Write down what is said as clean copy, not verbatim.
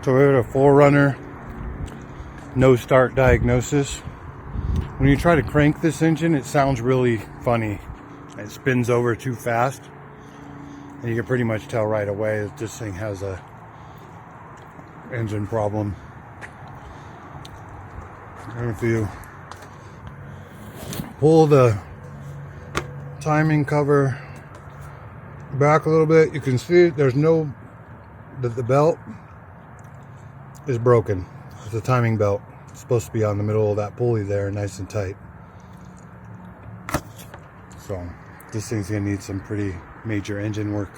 Toyota 4runner no start diagnosis. When you try to crank this engine, it sounds really funny. It spins over too fast, and you can pretty much tell right away that this thing has a engine problem. And if you pull the timing cover back a little bit, you can see there's no, that the belt is broken. It's a timing belt. It's supposed to be on the middle of that pulley there, nice and tight. So this thing's gonna need some pretty major engine work.